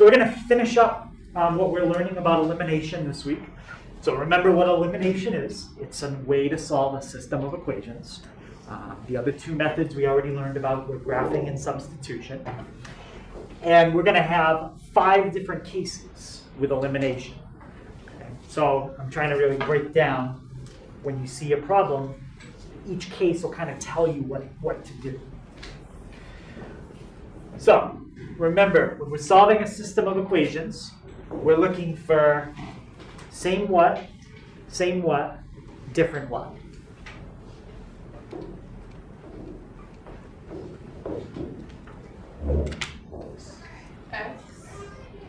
So we're going to finish up what we're learning about elimination this week. So remember what elimination is. It's a way to solve a system of equations. The other two methods we already learned about were graphing and substitution. And we're going to have 5 different cases with elimination. Okay? So I'm trying to really break down when you see a problem, each case will kind of tell you what to do. So remember, when we're solving a system of equations, we're looking for same what, different what. X.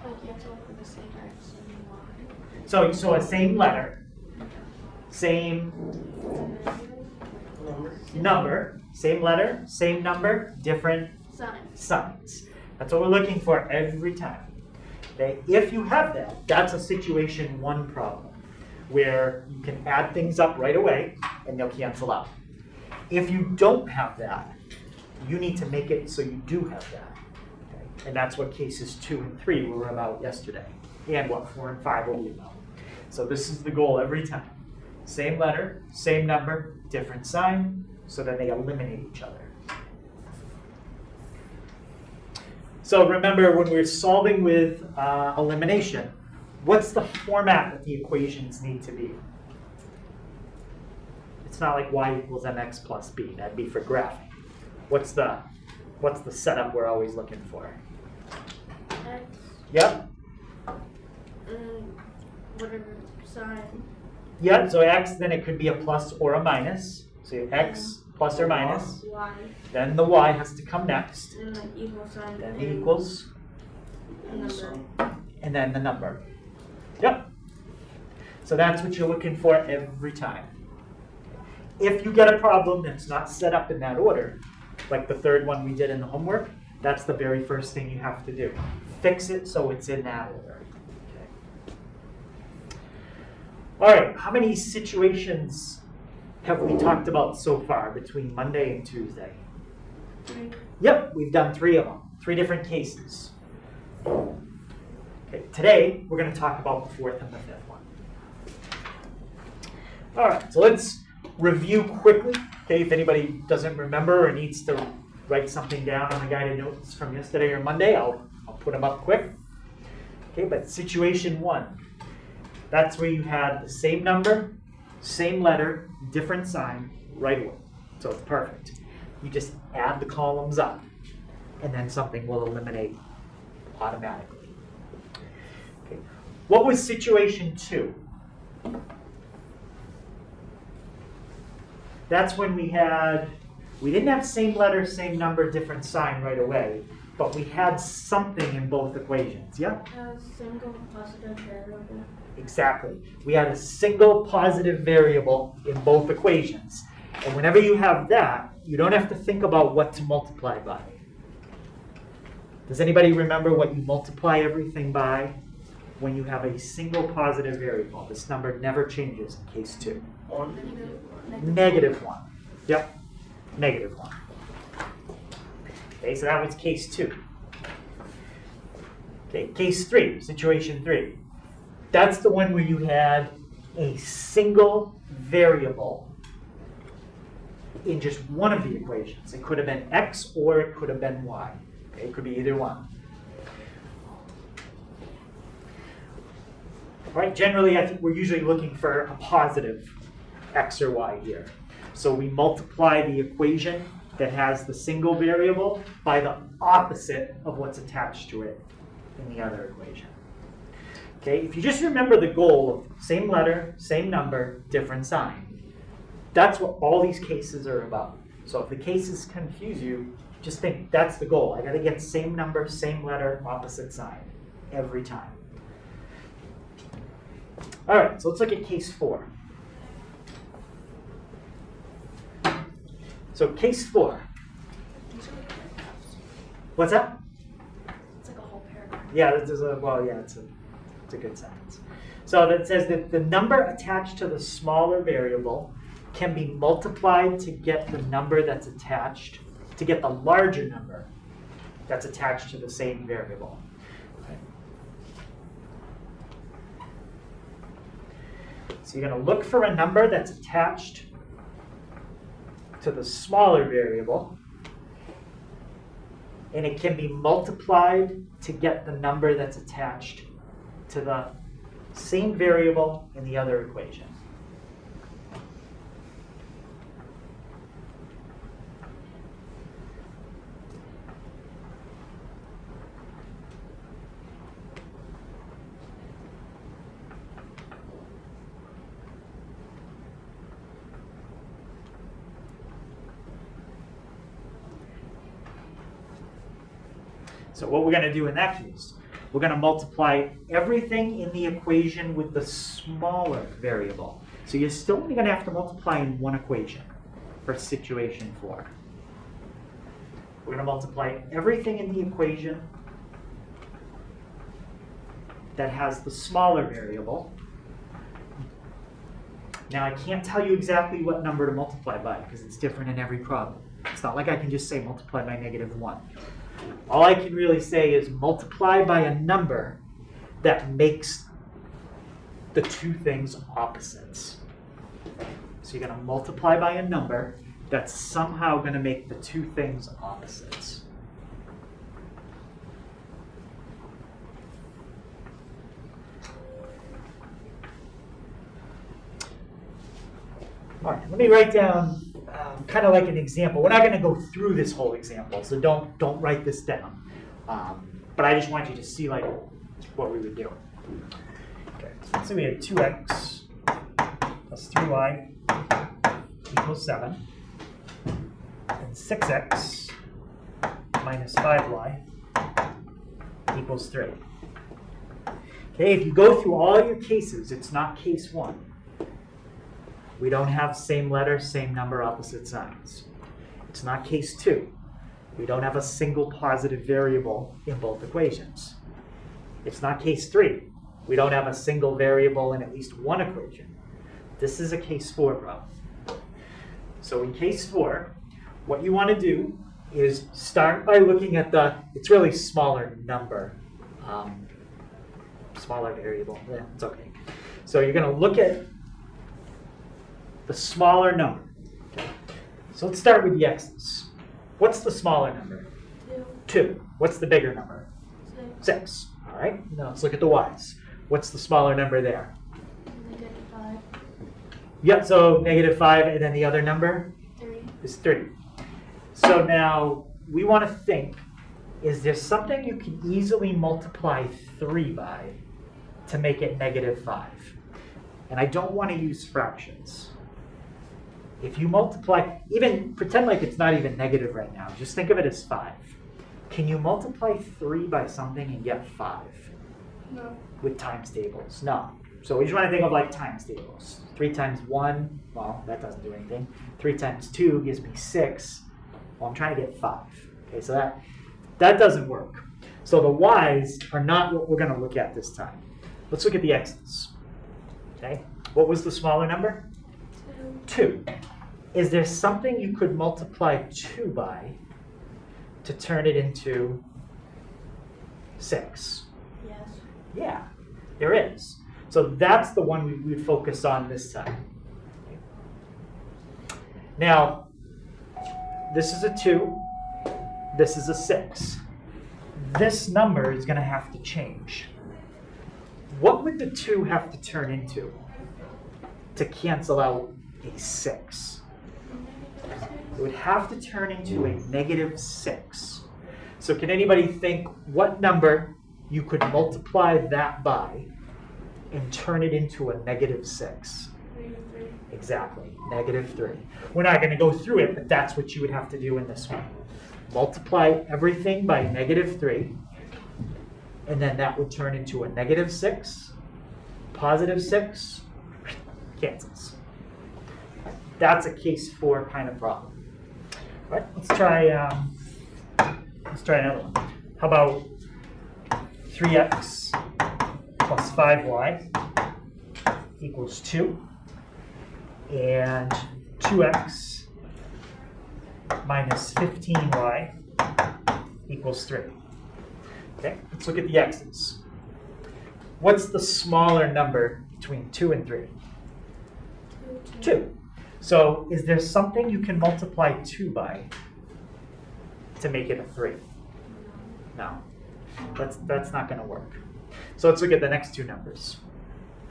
Like you have to look for the same X and Y. So a same letter, same number, same letter, same number, different signs. That's what we're looking for every time. Okay? If you have that, that's a situation 1 problem, where you can add things up right away and they'll cancel out. If you don't have that, you need to make it so you do have that. Okay? And that's what cases 2 and 3 were about yesterday, and what 4 and 5 will be about. So this is the goal every time. Same letter, same number, different sign, so that they eliminate each other. So remember, when we're solving with elimination, what's the format that the equations need to be? It's not like y equals mx plus b. That'd be for graphing. What's the setup we're always looking for? X. Yep. Whatever sign. Yep, so x, then it could be a plus or a minus. So you have x plus or minus. Y. Then the y has to come next. And the equal sign. Then the equals. Number. And then the number. Yep. So that's what you're looking for every time. If you get a problem that's not set up in that order, like the third one we did in the homework, that's the very first thing you have to do. Fix it so it's in that order. Okay. All right, how many situations have we talked about so far between Monday and Tuesday? 3. Yep, we've done 3 of them, 3 different cases. Okay, today, we're going to talk about the 4th and the 5th one. All right, so let's review quickly. Okay, if anybody doesn't remember or needs to write something down on the guided notes from yesterday or Monday, I'll put them up quick. Okay, but situation 1, that's where you had the same number, same letter, different sign right away. So it's perfect. You just add the columns up, and then something will eliminate automatically. Okay. What was situation 2? That's when we didn't have same letter, same number, different sign right away, but we had something in both equations. Yeah? A single positive variable. Exactly. We had a single positive variable in both equations. And whenever you have that, you don't have to think about what to multiply by. Does anybody remember what you multiply everything by when you have a single positive variable? This number never changes in case 2. Negative 1. Yep. Negative 1. Okay, so that was case 2. Okay, case 3, situation 3. That's the one where you had a single variable in just one of the equations. It could have been x or it could have been y. Okay, it could be either one. All right, generally I think we're usually looking for a positive x or y here. So we multiply the equation that has the single variable by the opposite of what's attached to it in the other equation. Okay, if you just remember the goal of same letter, same number, different sign, that's what all these cases are about. So if the cases confuse you, just think that's the goal. I got to get same number, same letter, opposite sign every time. All right, so let's look at case 4. So case 4. What's that? It's like a whole paragraph. Yeah, it's a good sentence. So that says that the number attached to the smaller variable can be multiplied to get the number that's attached, to get the larger number that's attached to the same variable. Okay. So you're going to look for a number that's attached to the smaller variable, and it can be multiplied to get the number that's attached to the same variable in the other equation. So what we're going to do in that case, we're going to multiply everything in the equation with the smaller variable. So you're still only going to have to multiply in one equation for situation 4. We're going to multiply everything in the equation that has the smaller variable. Now I can't tell you exactly what number to multiply by because it's different in every problem. It's not like I can just say multiply by -1. All I can really say is multiply by a number that makes the two things opposites. So you're going to multiply by a number that's somehow going to make the two things opposites. All right, let me write down kind of like an example. We're not going to go through this whole example, so don't write this down. But I just want you to see like what we would do. Okay, so let's say we had 2x plus 3y equals 7, and 6x minus 5y equals 3. Okay, if you go through all your cases, it's not case 1. We don't have same letter, same number, opposite signs. It's not case 2. We don't have a single positive variable in both equations. It's not case 3. We don't have a single variable in at least one equation. This is a case 4 problem. So in case 4, what you want to do is start by looking at it's really smaller number, smaller variable. Yeah, it's okay. So you're going to look at the smaller number. Okay. So let's start with the x's. What's the smaller number? 2. What's the bigger number? 6. All right. Now let's look at the y's. What's the smaller number there? -5. Yep. So -5, and then the other number 3 is 3. So now we want to think: is there something you can easily multiply 3 by to make it -5? And I don't want to use fractions. If you multiply, even pretend like it's not even negative right now, just think of it as 5. Can you multiply 3 by something and get 5? No. With times tables? No. So we just want to think of like times tables. 3 times 1, well, that doesn't do anything. 3 times 2 gives me 6. Well, I'm trying to get 5. Okay, so that doesn't work. So the y's are not what we're going to look at this time. Let's look at the x's. Okay, what was the smaller number? 2. Is there something you could multiply 2 by to turn it into 6? Yes. Yeah, there is. So that's the one we would focus on this time. Now, this is a 2. This is a 6. This number is going to have to change. What would the 2 have to turn into to cancel out a 6? It would have to turn into a -6. So can anybody think what number you could multiply that by and turn it into a -6? -3. Exactly, -3. We're not going to go through it, but that's what you would have to do in this one. Multiply everything by -3, and then that would turn into a -6, +6, cancels. That's a case 4 kind of problem. All right, let's try another one. How about 3x plus 5y equals 2, and 2x minus 15y equals 3. Okay, let's look at the x's. What's the smaller number between 2 and 3? 2. So is there something you can multiply 2 by to make it a 3? No. That's not going to work. So let's look at the next two numbers.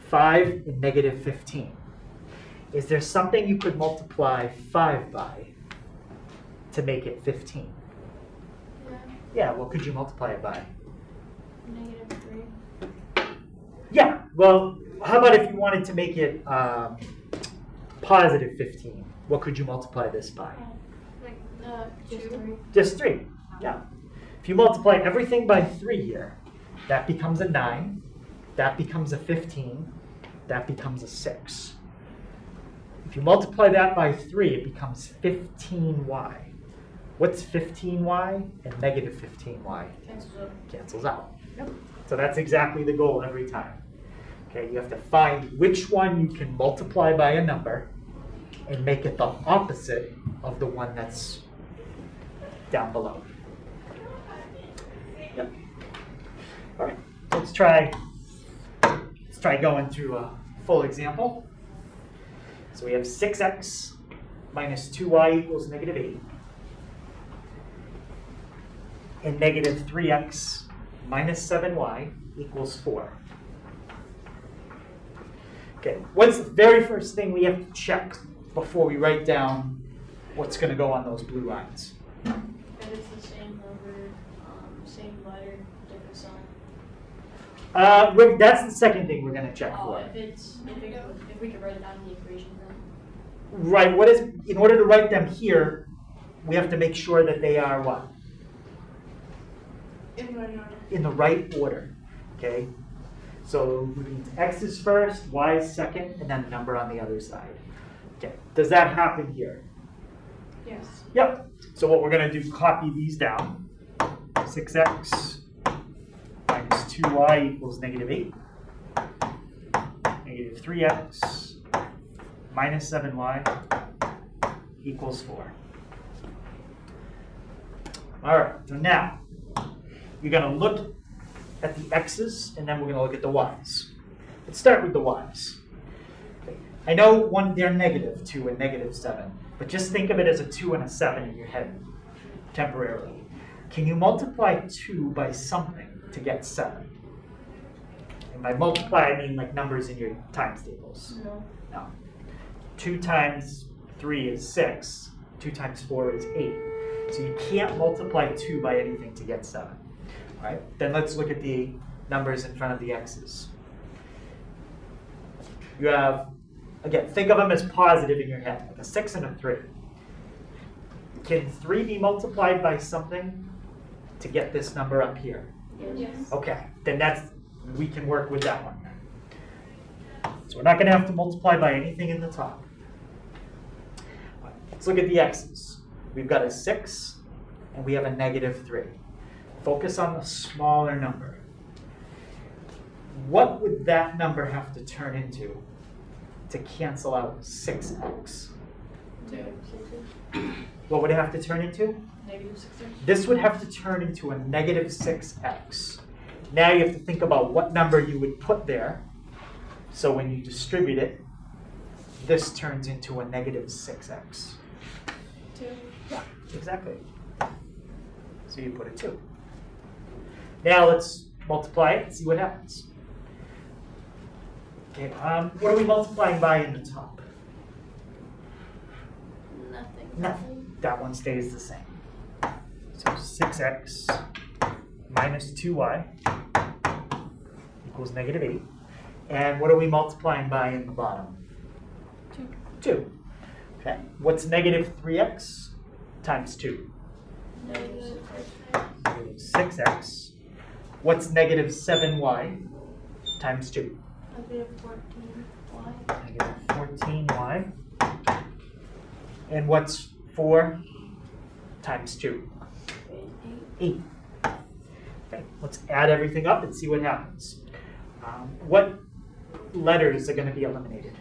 5 and negative 15. Is there something you could multiply 5 by to make it 15? Yeah. Yeah, what could you multiply it by? -3. Yeah, well, how about if you wanted to make it positive 15? What could you multiply this by? Just 3. Just 3, yeah. If you multiply everything by 3 here, that becomes a 9, that becomes a 15, that becomes a 6. If you multiply that by 3, it becomes 15y. What's 15y and negative 15y? Cancels out. Yep. So that's exactly the goal every time. Okay, you have to find which one you can multiply by a number and make it the opposite of the one that's down below. Yep. All right, let's try going through a full example. So we have 6x minus 2y equals negative 8. And negative 3x minus 7y equals 4. Okay, what's the very first thing we have to check before we write down what's going to go on those blue lines? If it's the same number, same letter, different sign. That's the second thing we're going to check for. If we could write it down in the equation then. Right, in order to write them here, we have to make sure that they are what? In the right order, okay? So x is first, y is second, and then the number on the other side. Okay, does that happen here? Yes. Yep. So what we're going to do, copy these down. 6x minus 2y equals negative 8. Negative 3x minus 7y equals 4. All right, so now you're going to look at the x's, and then we're going to look at the y's. Let's start with the y's. Okay. I know they're negative 2 and negative 7, but just think of it as a 2 and a 7 in your head temporarily. Can you multiply 2 by something to get 7? And by multiply, I mean like numbers in your times tables. No. 2 times 3 is 6. 2 times 4 is 8. So you can't multiply 2 by anything to get 7. All right, then let's look at the numbers in front of the x's. You have, again, think of them as positive in your head, like a 6 and a 3. Can 3 be multiplied by something to get this number up here? Yes. Okay, then we can work with that one. So we're not going to have to multiply by anything in the top. All right, let's look at the x's. We've got a 6 and we have a negative 3. Focus on the smaller number. What would that number have to turn into to cancel out 6x? 2. What would it have to turn into? Negative 6x. This would have to turn into a negative 6x. Now you have to think about what number you would put there. So when you distribute it, this turns into a negative 6x. 2. Yeah, exactly. So you put a 2. Now let's multiply it and see what happens. Okay, what are we multiplying by in the top? Nothing. Nothing. That one stays the same. So 6x minus 2y equals negative 8. And what are we multiplying by in the bottom? 2. 2. Okay. What's negative 3x times 2? Negative Negative 6x. What's negative 7y times 2? Negative 14y. Negative 14y. And what's 4 times 2? 8. Okay, let's add everything up and see what happens. What letters are going to be eliminated?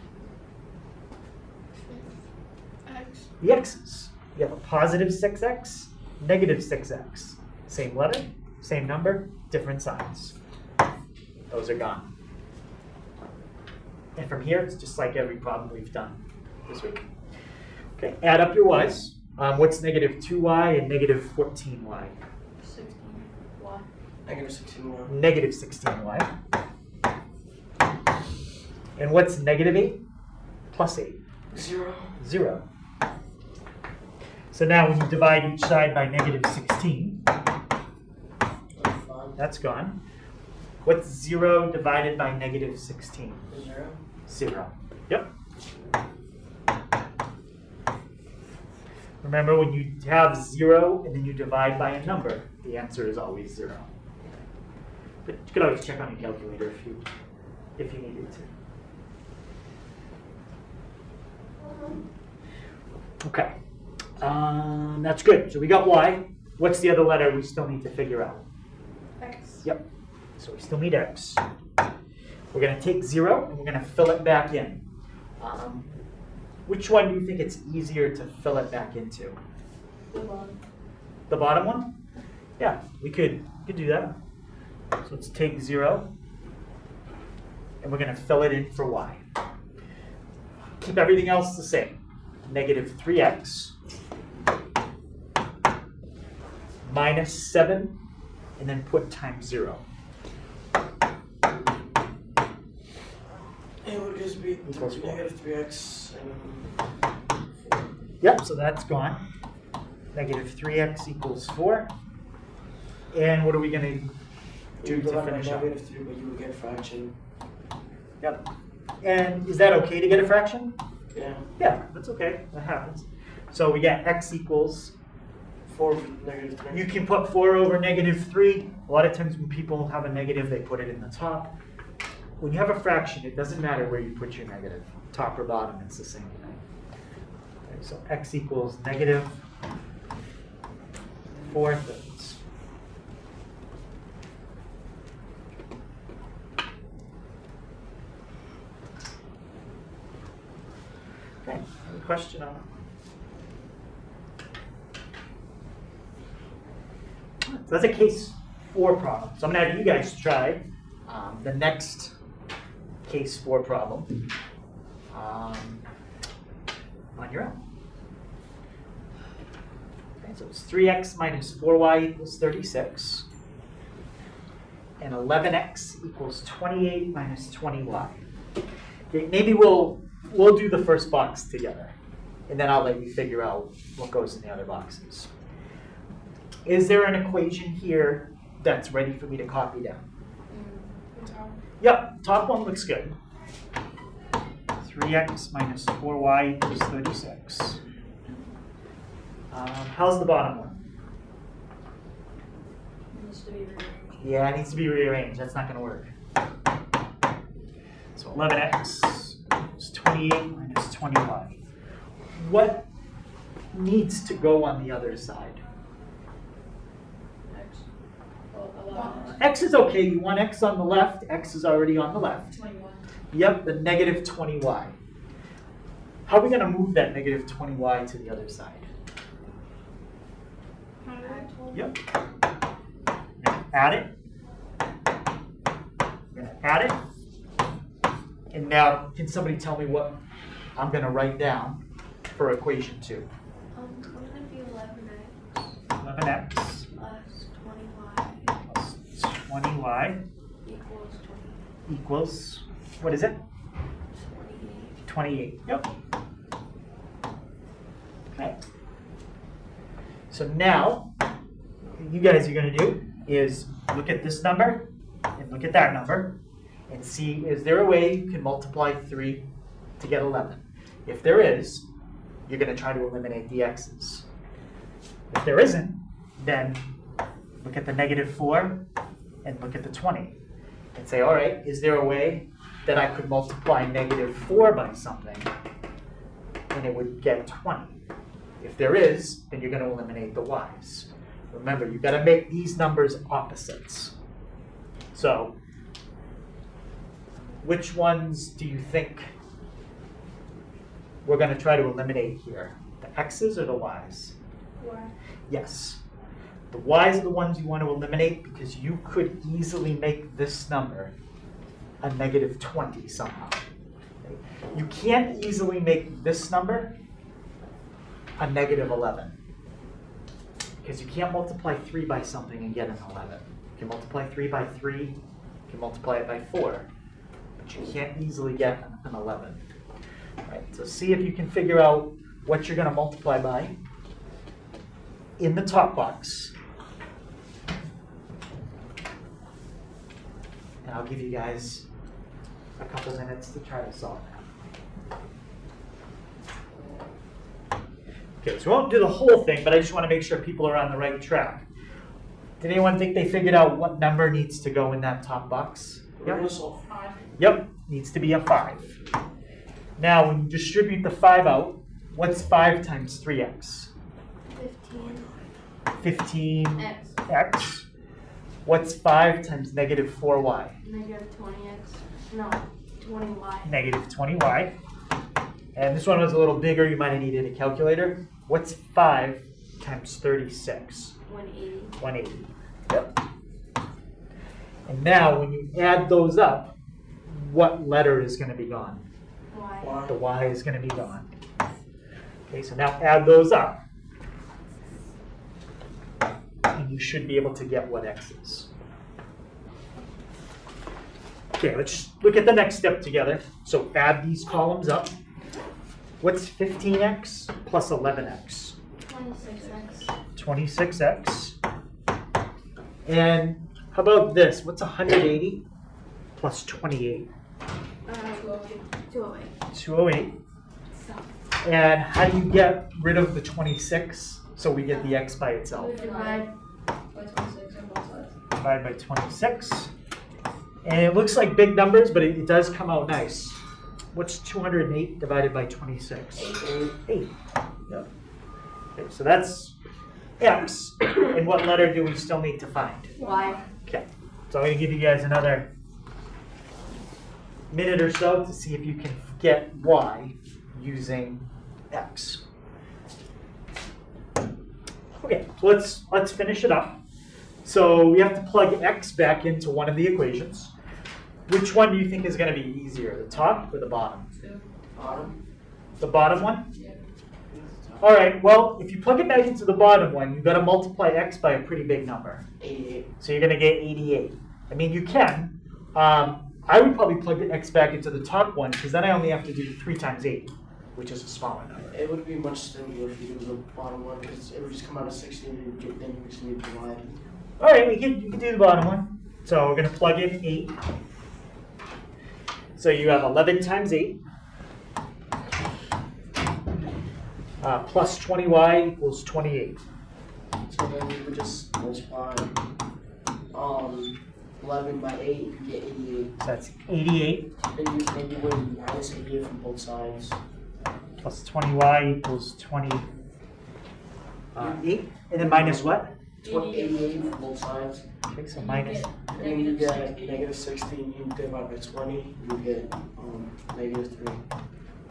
X. The x's. You have a positive 6x, negative 6x. Same letter, same number, different signs. Those are gone. And from here, it's just like every problem we've done. this week. Okay, add up your y's. What's negative 2y and negative 14y? 16y. Negative 16y. Negative 16y. And what's negative 8 plus 8? 0. 0. So now when you divide each side by negative 16, that's gone. What's 0 divided by negative 16? 0. 0. Yep. Remember, when you have 0 and then you divide by a number, the answer is always 0. But you could always check on your calculator if you needed to. Okay. That's good. So we got y. What's the other letter we still need to figure out? X. Yep. So we still need x. We're going to take 0 and we're going to fill it back in. Which one do you think it's easier to fill it back into? The bottom. The bottom one? Yeah, we could do that. So let's take 0 and we're going to fill it in for y. Keep everything else the same. Negative 3x minus 7 and then put times 0. It would just be Equals 4. negative 3x and 4. Yep, so that's gone. Negative 3x equals 4. And what are we going to do to finish up? Negative 3, but you would get a fraction. Yep. And is that okay to get a fraction? Yeah. Yeah, that's okay. That happens. So we get x equals 4 with negative 3. You can put 4 over negative 3. A lot of times when people have a negative, they put it in the top. When you have a fraction, it doesn't matter where you put your negative, top or bottom, it's the same thing. Okay, so x equals negative 4/3. Okay, any question on it? So that's a case 4 problem. So I'm going to have you guys try the next case 4 problem on your own. Okay, so it's 3x minus 4y equals 36. And 11x equals 28 minus 20y. Okay, maybe we'll do the first box together. And then I'll let you figure out what goes in the other boxes. Is there an equation here that's ready for me to copy down? The top. Yep, top one looks good. 3x minus 4y equals 36. How's the bottom one? It needs to be rearranged. Yeah, it needs to be rearranged. That's not going to work. So 11x is 28 minus 20y. What needs to go on the other side? X. Well, 11. X is okay. You want x on the left. X is already on the left. 21. Yep, the negative 20y. How are we going to move that negative 20y to the other side? Yep. We're going to add it. We're going to add it. And now, can somebody tell me what I'm going to write down for equation 2? It's going to be 11x 11x plus 20y plus 20y equals 20. equals, what is it? 28. 28. Yep. Okay. So now, what you guys are going to do is look at this number and look at that number and see, is there a way you can multiply 3 to get 11? If there is, you're going to try to eliminate the x's. If there isn't, then look at the negative 4 and look at the 20 and say, all right, is there a way that I could multiply negative 4 by something and it would get 20? If there is, then you're going to eliminate the y's. Remember, you've got to make these numbers opposites. So, which ones do you think we're going to try to eliminate here? The x's or the y's? Y. Yes. The y's are the ones you want to eliminate because you could easily make this number a negative 20 somehow. You can't easily make this number a negative 11. Because you can't multiply 3 by something and get an 11. You can multiply 3 by 3, you can multiply it by 4, but you can't easily get an 11. Right, so see if you can figure out what you're going to multiply by in the top box. And I'll give you guys a couple minutes to try to solve that. Okay, so we won't do the whole thing, but I just want to make sure people are on the right track. Did anyone think they figured out what number needs to go in that top box? Yep. Yep, needs to be a 5. Now, when you distribute the 5 out, what's 5 times 3x? 15. 15x. What's 5 times negative 4y? Negative 20x. No, 20y. Negative 20y. And this one was a little bigger. You might have needed a calculator. What's 5 times 36? 180. 180. Yep. And now, when you add those up, what letter is going to be gone? Y. The y is going to be gone. Okay, so now add those up. And you should be able to get what x is. Okay, let's look at the next step together. So add these columns up. What's 15x plus 11x? 26x. 26x. And how about this? What's 180 plus 28? 208. 208. So, And how do you get rid of the 26 so we get the x by itself? divide by 26 on both sides. Divide by 26. And it looks like big numbers, but it does come out nice. What's 208 divided by 26? 8. Yep. Okay, so that's x. And what letter do we still need to find? Y. Okay. So I'm going to give you guys another minute or so to see if you can get y using x. Okay, so let's finish it up. So we have to plug x back into one of the equations. Which one do you think is going to be easier, the top or the bottom? Bottom. The bottom one? Yeah. All right, well, if you plug it back into the bottom one, you've got to multiply x by a pretty big number. 88. So you're going to get 88. I mean, you can. I would probably plug the x back into the top one, because then I only have to do 3 times 8, which is a smaller number. It would be much simpler if you do the bottom one, because it would just come out of 16 and then you just need to divide. All right, you can do the bottom one. So we're going to plug in 8. So you have 11 times 8 plus 20y equals 28. So then you would just multiply 11 by 8, you get 88. So that's 88 Then you would minus 88 from both sides. plus 20y equals 28. And then minus what? 88 from both sides. Okay, so minus. And then you get negative 16, you divide by 20, you get negative 3.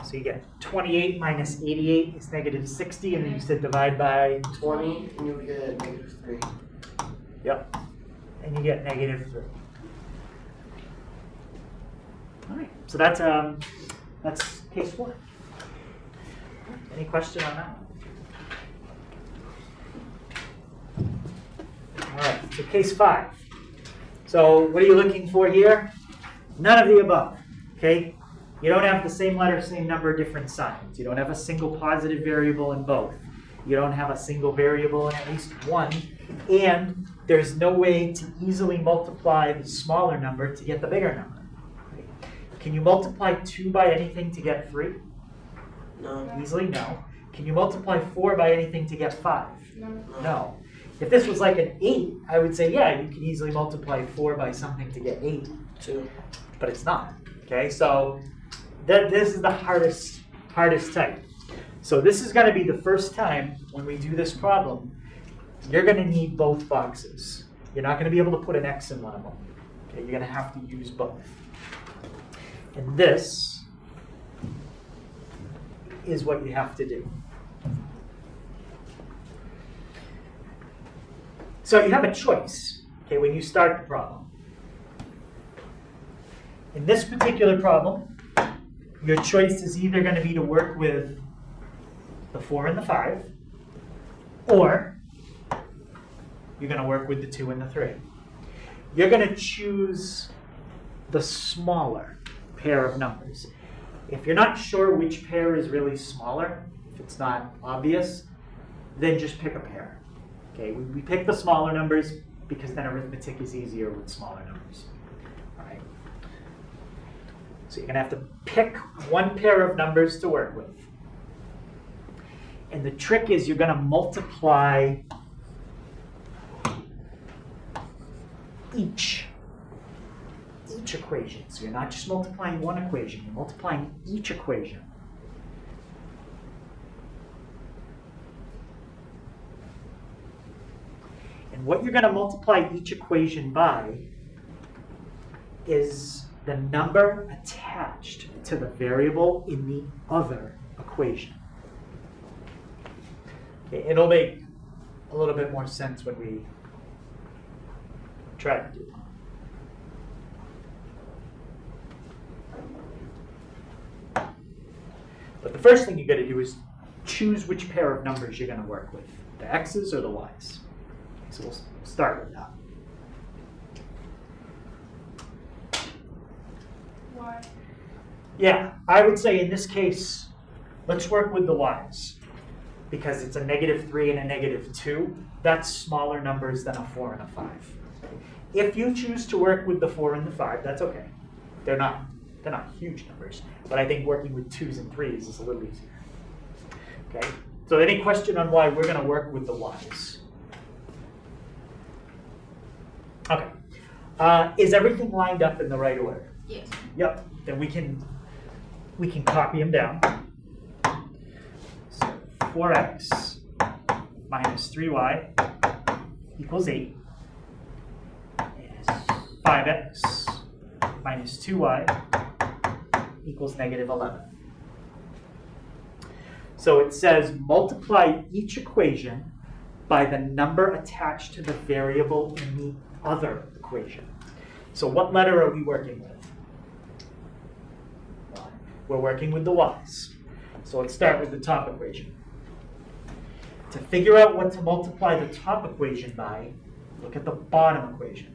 So you get 28 minus 88 is negative 60, and then you said divide by 20, and you get negative 3. Yep. And you get negative 3. All right. So that's case 4. Any question on that? All right. So case 5. So what are you looking for here? None of the above. Okay. You don't have the same letter, same number, different signs. You don't have a single positive variable in both. You don't have a single variable in at least one. And there's no way to easily multiply the smaller number to get the bigger number. Can you multiply 2 by anything to get 3? No. Easily, no. Can you multiply 4 by anything to get 5? No. No. If this was like an 8, I would say, yeah, you can easily multiply 4 by something to get 8. 2. But it's not. Okay, so this is the hardest type. So this is going to be the first time when we do this problem, you're going to need both boxes. You're not going to be able to put an x in one of them. Okay, you're going to have to use both. And this is what you have to do. So you have a choice, okay, when you start the problem. In this particular problem, your choice is either going to be to work with the 4 and the 5, or you're going to work with the 2 and the 3. You're going to choose the smaller pair of numbers. If you're not sure which pair is really smaller, if it's not obvious, then just pick a pair. Okay, we pick the smaller numbers because then arithmetic is easier with smaller numbers. All right. So you're going to have to pick one pair of numbers to work with. And the trick is you're going to multiply each equation. So you're not just multiplying one equation, you're multiplying each equation. And what you're going to multiply each equation by is the number attached to the variable in the other equation. Okay, it'll make a little bit more sense when we try to do it. But the first thing you got to do is choose which pair of numbers you're going to work with, the x's or the y's. So we'll start with that. Why? Yeah, I would say in this case, let's work with the y's. Because it's a -3 and a -2, that's smaller numbers than a 4 and a 5. If you choose to work with the 4 and the 5, that's okay. They're not huge numbers, but I think working with 2's and 3's is a little easier. Okay, so any question on why we're going to work with the y's? Okay, is everything lined up in the right order? Yes. Yep, then we can copy them down. So 4x minus 3y equals 8. Is 5x minus 2y equals -11. So it says multiply each equation by the number attached to the variable in the other equation. So what letter are we working with? We're working with the y's. So let's start with the top equation. To figure out what to multiply the top equation by, look at the bottom equation.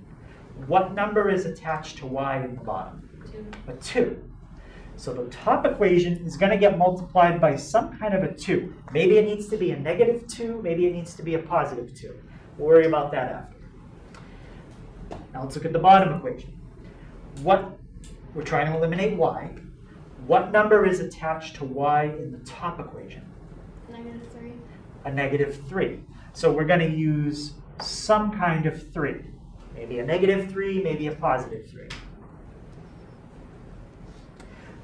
What number is attached to y in the bottom? 2. A 2. So the top equation is going to get multiplied by some kind of a 2. Maybe it needs to be a -2, maybe it needs to be a +2. We'll worry about that after. Now let's look at the bottom equation. We're trying to eliminate y. What number is attached to y in the top equation? -3. A -3. So we're going to use some kind of 3. Maybe a -3, maybe a +3.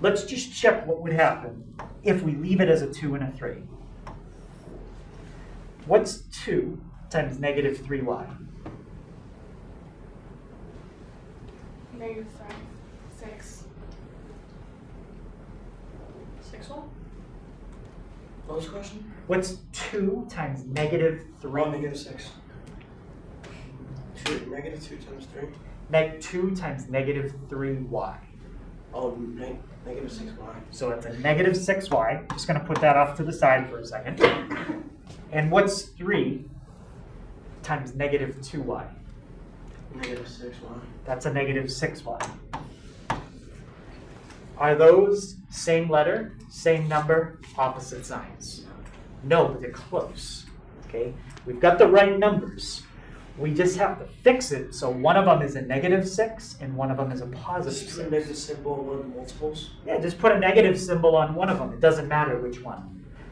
Let's just check what would happen if we leave it as a 2 and a 3. What's 2 times -3y? -5. 6. 6 1? What was the question? What's 2 times -3? Oh, -6. 2 times 3. 2 times -3y. Oh, -6y. So it's a -6y. Just going to put that off to the side for a second. And what's 3 times -2y? -6y. That's a -6y. Are those same letter, same number, opposite signs? No, but they're close. Okay, we've got the right numbers. We just have to fix it so one of them is a -6 and one of them is a Just put a +6. negative symbol on one of the multiples. Yeah, just put a negative symbol on one of them. It doesn't matter which one.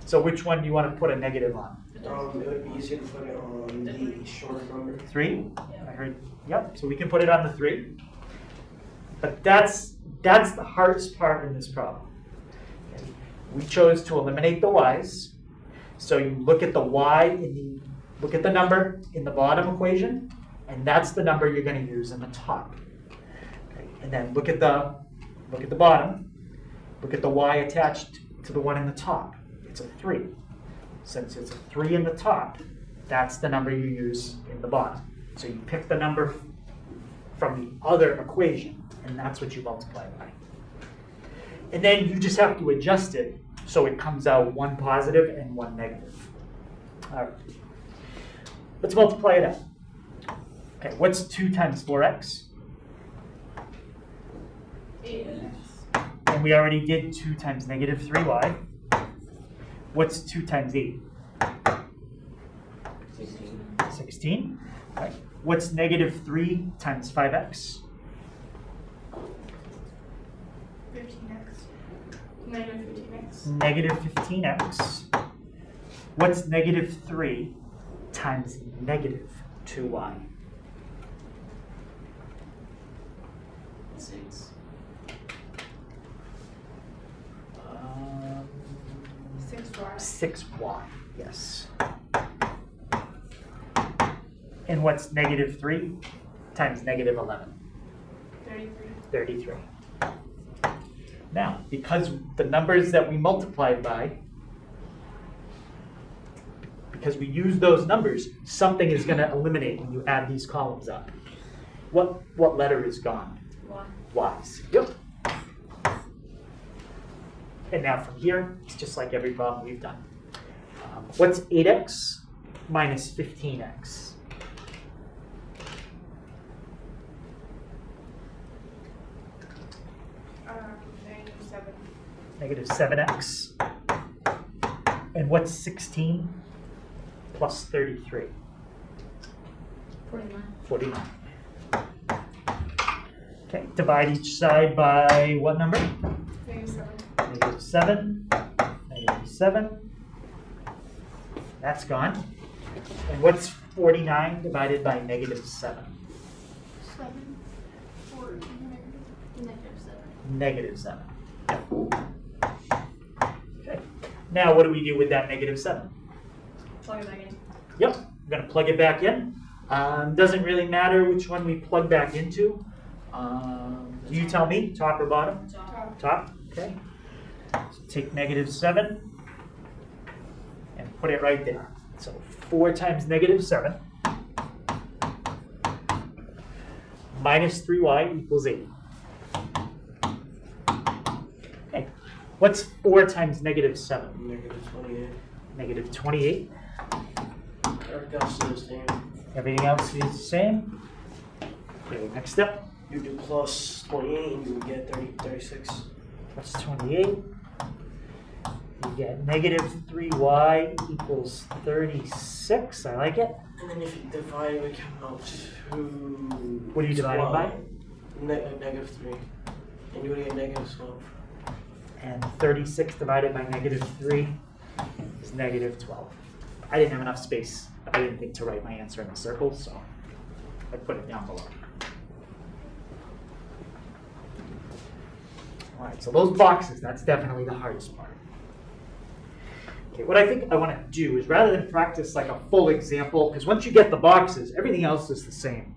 So which one do you want to put a negative on? It would be easier to put it on the shorter number. 3? I heard, yep, so we can put it on the 3. But that's the hardest part in this problem. Okay. We chose to eliminate the y's. So you look at the look at the number in the bottom equation, and that's the number you're going to use in the top. Okay. And then look at the bottom. Look at the y attached to the one in the top. It's a 3. Since it's a 3 in the top, that's the number you use in the bottom. So you pick the number from the other equation, and that's what you multiply by. And then you just have to adjust it so it comes out 1 positive and 1 negative. All right. Let's multiply it out. Okay, what's 2 times 4x? 8x. And we already did 2 times negative 3y. What's 2 times 8? 16. All right. What's negative 3 times 5x? 15x. Negative 15x. Negative 15x. What's negative 3 times negative 2y? 6. 6y. 6y, yes. And what's negative 3 times negative 11? 33. 33. Now, because the numbers that we multiplied by, because we use those numbers, something is going to eliminate when you add these columns up. What letter is gone? Y. Y's. Yep. And now from here, it's just like every problem we've done. What's 8x minus 15x? Negative 7. Negative 7x. And what's 16 plus 33? 49. 49. Okay, divide each side by what number? Negative 7. Negative 7. Negative 7. That's gone. And what's 49 divided by negative 7? 7. 4. Negative 7. Negative 7. Okay. Now what do we do with that negative 7? Plug it back in. Yep, we're going to plug it back in. Doesn't really matter which one we plug back into. You tell me, top or bottom? Top. Top, okay. So take negative 7 and put it right there. So 4 times negative 7 minus 3y equals 8. Okay, what's 4 times negative 7? Negative 28. Negative 28. Everything else is the same. Everything else is the same. Okay, next step. You do plus 28 and you would get 36. Plus 28. You get negative 3y equals 36. I like it. And then if you divide it, we come out to... What are you dividing by? Negative 3. And you would get negative 12. And 36 divided by negative 3 is negative 12. I didn't have enough space. I didn't think to write my answer in a circle, so I put it down below. All right, so those boxes, that's definitely the hardest part. Okay, what I think I want to do is rather than practice like a full example, because once you get the boxes, everything else is the same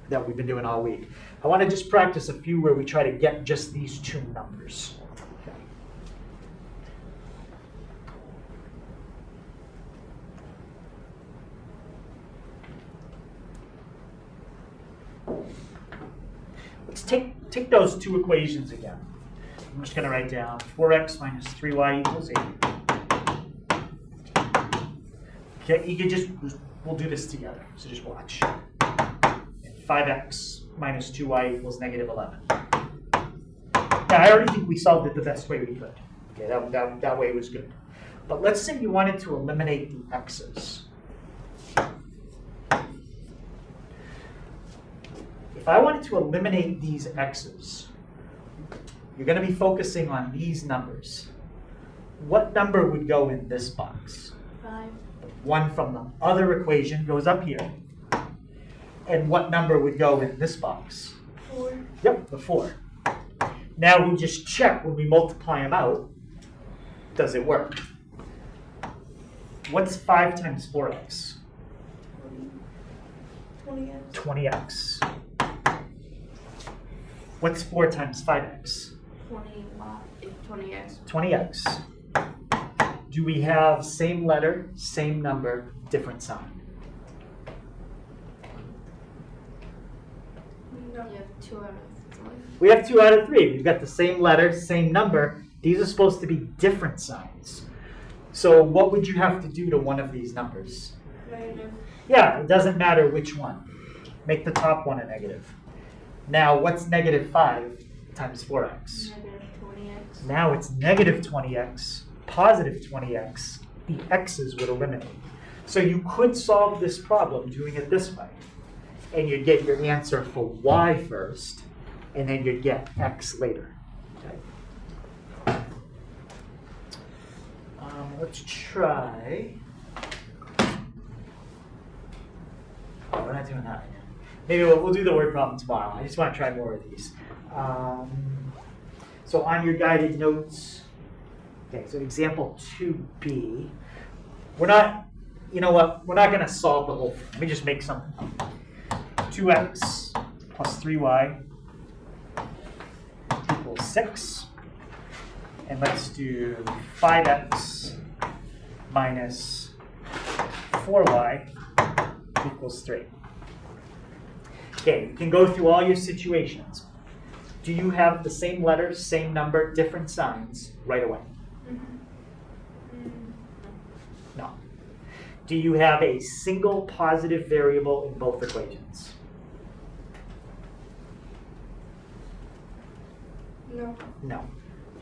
that we've been doing all week. I want to just practice a few where we try to get just these two numbers. Let's take those two equations again. I'm just going to write down 4x minus 3y equals 8. Okay, you can we'll do this together, so just watch. And 5x minus 2y equals negative 11. Now, I already think we solved it the best way we could. Okay, that way was good. But let's say you wanted to eliminate the x's. If I wanted to eliminate these x's, you're going to be focusing on these numbers. What number would go in this box? 5. The one from the other equation goes up here. And what number would go in this box? 4. Yep, the 4. Now we just check when we multiply them out, does it work? What's 5 times 4x? 20x. 20x. What's 4 times 5x? 20x. 20x. Do we have same letter, same number, different sign? No. You have 2 out of 5. We have 2 out of 3. We've got the same letter, same number. These are supposed to be different signs. So what would you have to do to one of these numbers? Negative. Yeah, it doesn't matter which one. Make the top one a negative. Now, what's negative 5 times 4x? Negative 20x. Now it's negative 20x, positive 20x. The x's would eliminate. So you could solve this problem doing it this way. And you'd get your answer for y first, and then you'd get x later. Okay. Let's try. Oh, we're not doing that right now. Maybe we'll do the word problem tomorrow. I just want to try more of these. So on your guided notes, okay, so example 2b, we're not, you know what, we're not going to solve the whole thing. Let me just make something up. 2x plus 3y equals 6. And let's do 5x minus 4y equals 3. Okay, you can go through all your situations. Do you have the same letter, same number, different signs right away? No. Do you have a single positive variable in both equations? No. No.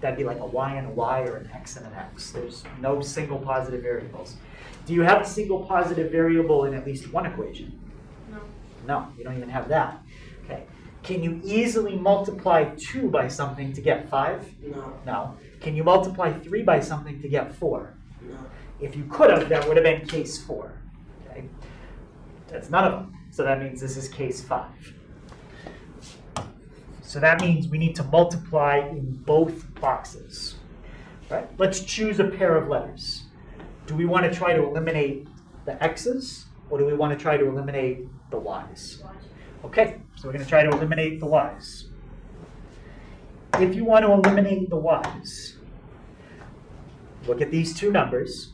That'd be like a y and a y or an x and an x. There's no single positive variables. Do you have a single positive variable in at least one equation? No. No, you don't even have that. Okay. Can you easily multiply 2 by something to get 5? No. No. Can you multiply 3 by something to get 4? No. If you could have, that would have been case 4. Okay. That's none of them. So that means this is case 5. So that means we need to multiply in both boxes. Right? Let's choose a pair of letters. Do we want to try to eliminate the x's, or do we want to try to eliminate the y's? Okay, so we're going to try to eliminate the y's. If you want to eliminate the y's, look at these two numbers.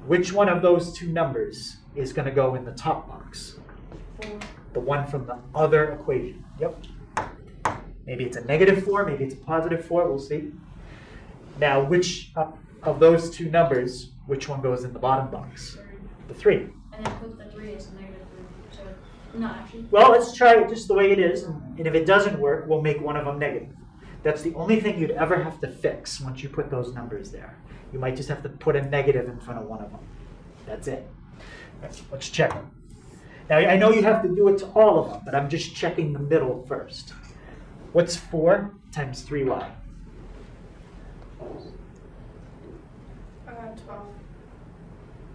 Which one of those two numbers is going to go in the top box? 4. The one from the other equation. Yep. Maybe it's a negative 4, maybe it's a positive 4, we'll see. Now, which of those two numbers, which one goes in the bottom box? 3. The 3. And then put the 3 as negative 3. So, no, actually. Well, let's try it just the way it is, and if it doesn't work, we'll make one of them negative. That's the only thing you'd ever have to fix once you put those numbers there. You might just have to put a negative in front of one of them. That's it. Let's check them. Now, I know you have to do it to all of them, but I'm just checking the middle first. What's 4 times 3y? 12.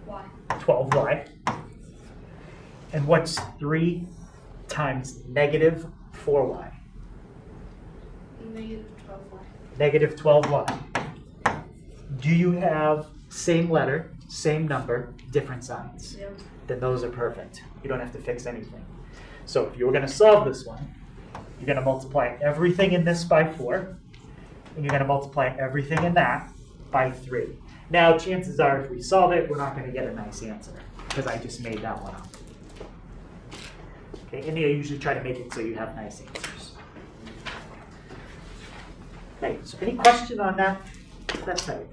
Y. 12y. And what's 3 times negative 4y? Negative 12y. Negative 12y. Do you have same letter, same number, different signs? Yep. Then those are perfect. You don't have to fix anything. So if you were going to solve this one, you're going to multiply everything in this by 4, and you're going to multiply everything in that by 3. Now, chances are, if we solve it, we're not going to get a nice answer, because I just made that one up. Okay, and you usually try to make it so you have nice answers. Okay, so any question on that type?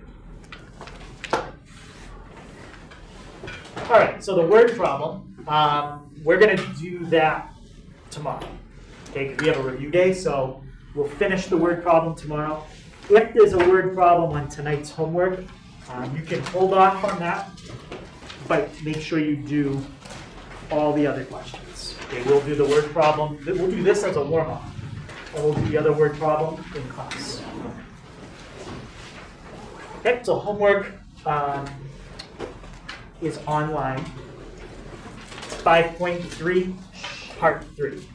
All right, so the word problem, we're going to do that tomorrow. Okay, because we have a review day, so we'll finish the word problem tomorrow. If there's a word problem on tonight's homework, you can hold off on that, but make sure you do all the other questions. Okay, we'll do the word problem. We'll do this as a warm-up, and we'll do the other word problem in class. Okay, so homework is online. 5.3, part 3.